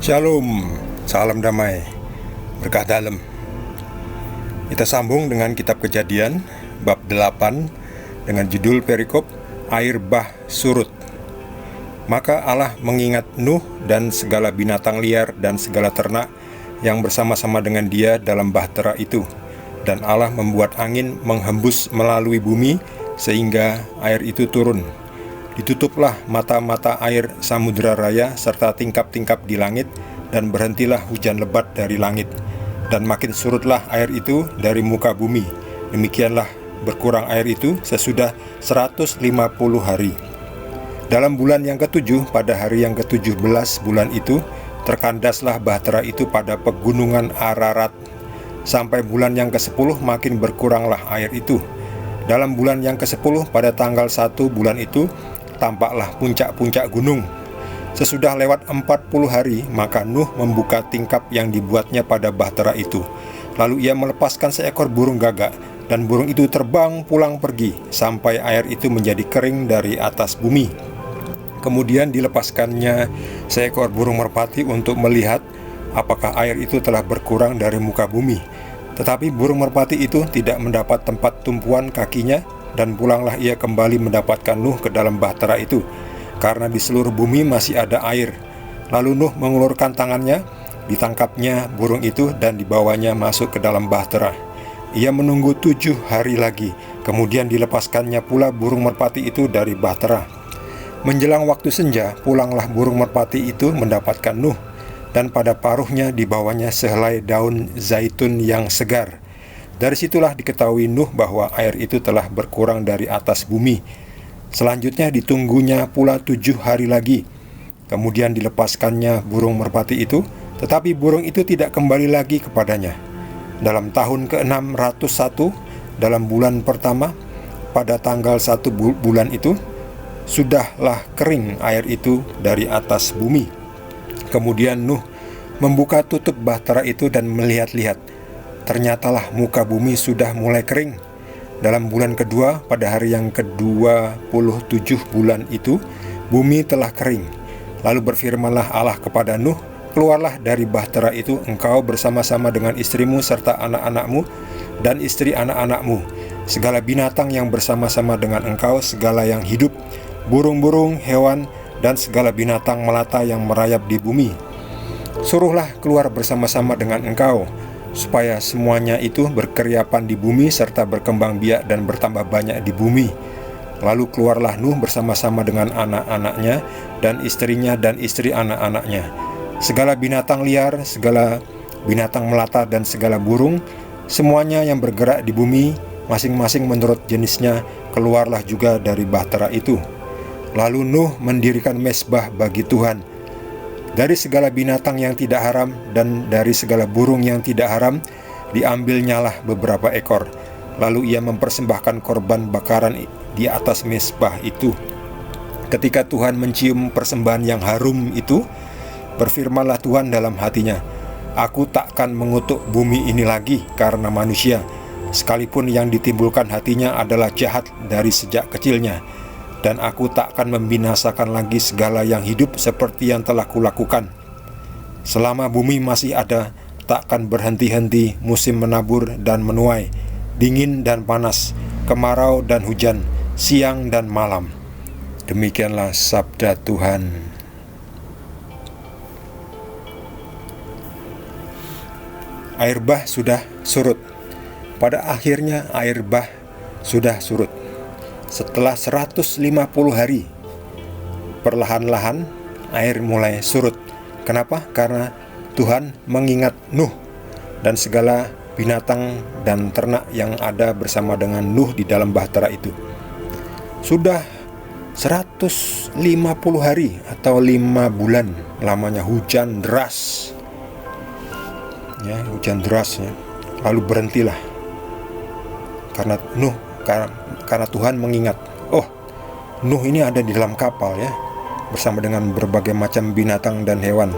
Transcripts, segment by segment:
Shalom, salam damai, berkah dalam. Kita sambung dengan kitab Kejadian bab 8 dengan judul perikop air bah surut. Maka Allah mengingat Nuh dan segala binatang liar dan segala ternak yang bersama-sama dengan dia dalam bahtera itu. Dan Allah membuat angin menghembus melalui bumi sehingga air itu turun. Ditutuplah mata-mata air samudera raya serta tingkap-tingkap di langit, dan berhentilah hujan lebat dari langit. Dan makin surutlah air itu dari muka bumi. Demikianlah berkurang air itu sesudah 150 hari. Dalam bulan yang ke-7, pada hari yang ke-17 bulan itu, terkandaslah bahtera itu pada pegunungan Ararat. Sampai bulan yang ke-10 makin berkuranglah air itu. Dalam bulan yang ke-10 pada tanggal 1 bulan itu, tampaklah puncak-puncak gunung. Sesudah lewat 40 hari, maka Nuh membuka tingkap yang dibuatnya pada bahtera itu. Lalu ia melepaskan seekor burung gagak, dan burung itu terbang pulang pergi, sampai air itu menjadi kering dari atas bumi. Kemudian dilepaskannya seekor burung merpati untuk melihat apakah air itu telah berkurang dari muka bumi. Tetapi burung merpati itu tidak mendapat tempat tumpuan kakinya, dan pulanglah ia kembali mendapatkan Nuh ke dalam bahtera itu, karena di seluruh bumi masih ada air. Lalu Nuh mengulurkan tangannya, ditangkapnya burung itu dan dibawanya masuk ke dalam bahtera. Ia menunggu 7 hari lagi, kemudian dilepaskannya pula burung merpati itu dari bahtera. Menjelang waktu senja, pulanglah burung merpati itu mendapatkan Nuh, dan pada paruhnya dibawanya sehelai daun zaitun yang segar. Dari situlah diketahui Nuh bahwa air itu telah berkurang dari atas bumi. Selanjutnya ditunggunya pula 7 hari lagi. Kemudian dilepaskannya burung merpati itu, tetapi burung itu tidak kembali lagi kepadanya. Dalam tahun ke-601, dalam bulan pertama, pada tanggal 1 bulan itu, sudahlah kering air itu dari atas bumi. Kemudian Nuh membuka tutup bahtera itu dan melihat-lihat. Ternyatalah muka bumi sudah mulai kering. Dalam bulan kedua, pada hari yang ke-27 bulan itu, bumi telah kering. Lalu berfirmanlah Allah kepada Nuh, "Keluarlah dari bahtera itu, engkau bersama-sama dengan istrimu serta anak-anakmu dan istri anak-anakmu, segala binatang yang bersama-sama dengan engkau, segala yang hidup, burung-burung, hewan, dan segala binatang melata yang merayap di bumi. Suruhlah keluar bersama-sama dengan engkau, supaya semuanya itu berkeriapan di bumi serta berkembang biak dan bertambah banyak di bumi." Lalu keluarlah Nuh bersama-sama dengan anak-anaknya dan istrinya dan istri anak-anaknya. Segala binatang liar, segala binatang melata dan segala burung, semuanya yang bergerak di bumi, masing-masing menurut jenisnya, keluarlah juga dari bahtera itu. Lalu Nuh mendirikan mezbah bagi Tuhan. Dari segala binatang yang tidak haram dan dari segala burung yang tidak haram, diambilnyalah beberapa ekor. Lalu ia mempersembahkan korban bakaran di atas mezbah itu. Ketika Tuhan mencium persembahan yang harum itu, berfirmanlah Tuhan dalam hatinya, "Aku takkan mengutuk bumi ini lagi karena manusia, sekalipun yang ditimbulkan hatinya adalah jahat dari sejak kecilnya. Dan aku takkan membinasakan lagi segala yang hidup seperti yang telah kulakukan. Selama bumi masih ada, takkan berhenti-henti musim menabur dan menuai, dingin dan panas, kemarau dan hujan, siang dan malam." Demikianlah sabda Tuhan. Air bah sudah surut. Pada akhirnya air bah sudah surut. Setelah 150 hari, perlahan-lahan air mulai surut. Kenapa? Karena Tuhan mengingat Nuh dan segala binatang dan ternak yang ada bersama dengan Nuh di dalam bahtera itu. Sudah 150 hari atau 5 bulan lamanya hujan deras. Hujan deras ya. Lalu berhentilah. Karena Tuhan mengingat, Nuh ini ada di dalam kapal ya, bersama dengan berbagai macam binatang dan hewan.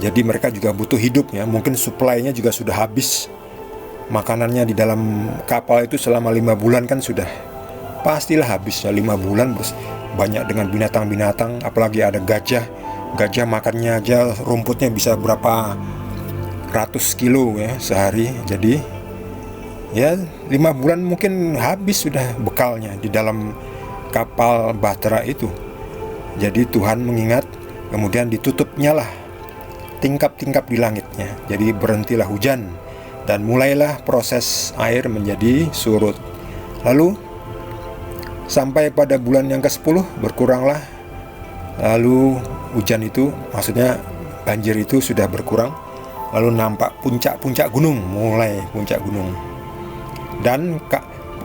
Jadi mereka juga butuh hidup ya. Mungkin suplainya juga sudah habis. Makanannya di dalam kapal itu selama 5 bulan kan sudah pastilah habis ya. 5 bulan banyak dengan binatang-binatang, apalagi ada gajah, Gajah makannya aja rumputnya bisa berapa ratus kilo ya sehari. Jadi ya 5 bulan mungkin habis sudah bekalnya di dalam kapal Bahtera itu. Jadi Tuhan mengingat, kemudian ditutupnya lah tingkap-tingkap di langitnya. Jadi berhentilah hujan dan mulailah proses air menjadi surut. Lalu sampai pada bulan yang ke-10 berkuranglah. Lalu hujan itu, maksudnya banjir itu sudah berkurang. Lalu nampak puncak-puncak gunung, mulai puncak gunung. Dan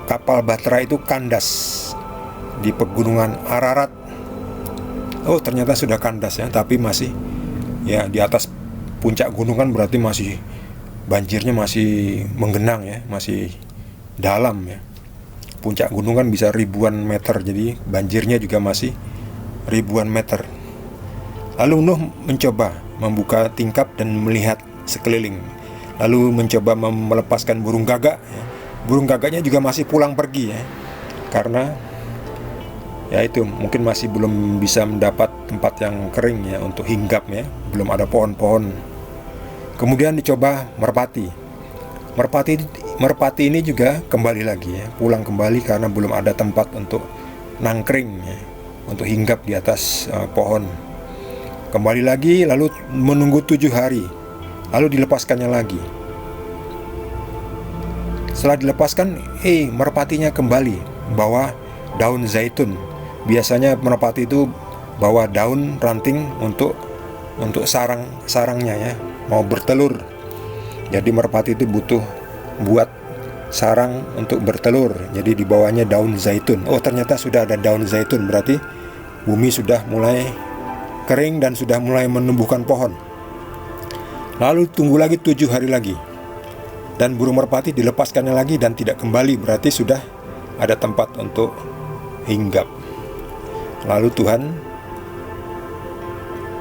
kapal Bahtera itu kandas di pegunungan Ararat. Oh, ternyata sudah kandas ya, tapi masih ya di atas puncak gunung kan, berarti masih banjirnya masih menggenang ya, masih dalam ya. Puncak gunung kan bisa ribuan meter, jadi banjirnya juga masih ribuan meter. Lalu Nuh mencoba membuka tingkap dan melihat sekeliling. Lalu mencoba melepaskan burung gagak ya. Burung gagaknya juga masih pulang pergi ya, karena ya itu mungkin masih belum bisa mendapat tempat yang kering ya untuk hinggap ya, belum ada pohon-pohon. Kemudian dicoba merpati. Merpati ini juga kembali lagi ya, pulang kembali karena belum ada tempat untuk nangkring ya, untuk hinggap di atas pohon. Kembali lagi, lalu menunggu 7 hari, lalu dilepaskannya lagi. Setelah dilepaskan, merpatinya kembali bawa daun zaitun. Biasanya merpati itu bawa daun ranting untuk sarangnya ya, mau bertelur. Jadi merpati itu butuh buat sarang untuk bertelur, jadi dibawanya daun zaitun. Oh, ternyata sudah ada daun zaitun, berarti bumi sudah mulai kering dan sudah mulai menumbuhkan pohon. Lalu tunggu lagi 7 hari lagi, dan burung merpati dilepaskannya lagi dan tidak kembali, berarti sudah ada tempat untuk hinggap. Lalu Tuhan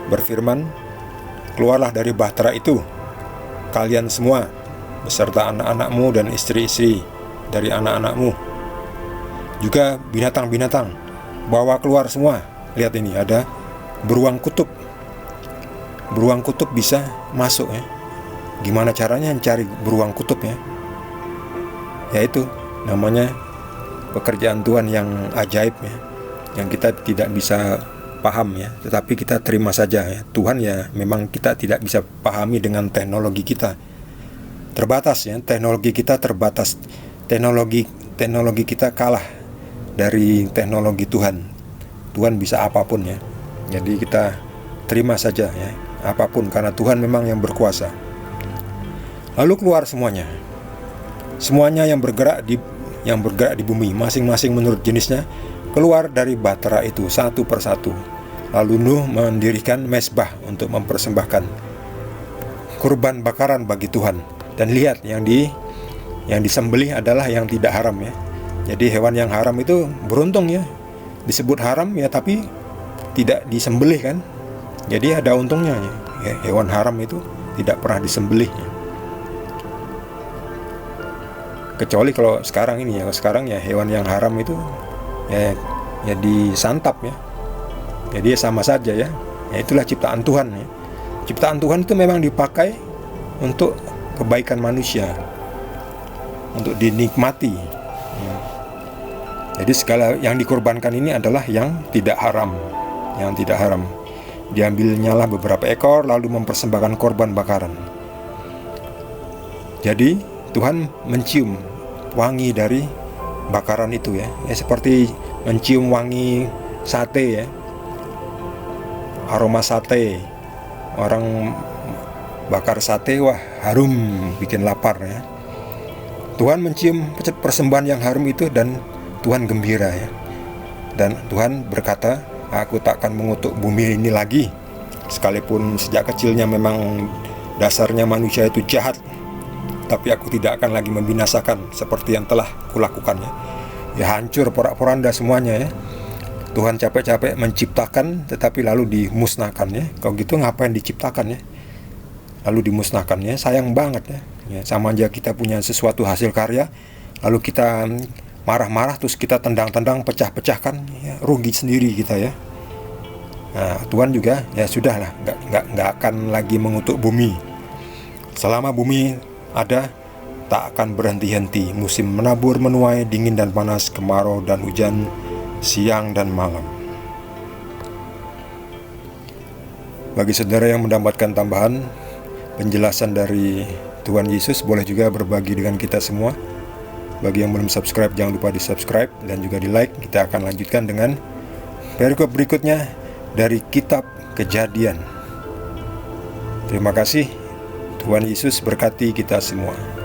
berfirman, keluarlah dari Bahtera itu, kalian semua, beserta anak-anakmu dan istri-istri dari anak-anakmu, juga binatang-binatang, bawa keluar semua. Lihat ini, ada beruang kutub. Beruang kutub bisa masuk ya. Gimana caranya cari beruang kutub ya? Yaitu namanya pekerjaan Tuhan yang ajaib ya, yang kita tidak bisa paham ya, tetapi kita terima saja ya. Tuhan ya memang kita tidak bisa pahami dengan teknologi kita. Terbatas ya, teknologi kita terbatas. Teknologi kita kalah dari teknologi Tuhan. Tuhan bisa apapun ya. Jadi kita terima saja ya, apapun, karena Tuhan memang yang berkuasa. Lalu keluar semuanya. Semuanya yang bergerak di bumi, masing-masing menurut jenisnya, keluar dari Bahtera itu satu persatu. Lalu Nuh mendirikan mezbah untuk mempersembahkan kurban bakaran bagi Tuhan. Dan lihat, yang disembelih adalah yang tidak haram ya. Jadi hewan yang haram itu beruntung ya, disebut haram ya, tapi tidak disembelih kan. Jadi ada untungnya ya. Hewan haram itu tidak pernah disembelih ya. Kecuali kalau sekarang ini ya, sekarang ya hewan yang haram itu ya disantap ya. Jadi sama saja ya. Itulah ciptaan Tuhan ya. Ciptaan Tuhan itu memang dipakai untuk kebaikan manusia, untuk dinikmati ya. Jadi segala yang dikorbankan ini adalah yang tidak haram. Yang tidak haram. Diambilnyalah beberapa ekor, lalu mempersembahkan korban bakaran. Jadi Tuhan mencium wangi dari bakaran itu ya, seperti mencium wangi sate ya, aroma sate. Orang bakar sate, wah harum, bikin lapar ya. Tuhan mencium persembahan yang harum itu dan Tuhan gembira ya. Dan Tuhan berkata, aku tak akan mengutuk bumi ini lagi. Sekalipun sejak kecilnya memang dasarnya manusia itu jahat, tapi aku tidak akan lagi membinasakan seperti yang telah kulakukannya. Ya hancur porak-poranda semuanya ya. Tuhan capek-capek menciptakan, tetapi lalu dimusnahkan ya. Kalau gitu ngapain diciptakan ya, lalu dimusnahkan ya. Sayang banget ya. Sama aja kita punya sesuatu hasil karya, lalu kita marah-marah terus kita tendang-tendang, pecah-pecahkan ya, rugi sendiri kita ya. Nah, Tuhan juga ya sudahlah, nggak akan lagi mengutuk bumi. Selama bumi ada, tak akan berhenti-henti musim menabur menuai, dingin dan panas, kemarau dan hujan, siang dan malam. Bagi saudara yang mendapatkan tambahan penjelasan dari Tuhan Yesus, boleh juga berbagi dengan kita semua. Bagi yang belum subscribe, jangan lupa di subscribe dan juga di like. Kita akan lanjutkan dengan perikop berikutnya dari kitab Kejadian. Terima kasih. Tuhan Yesus berkati kita semua.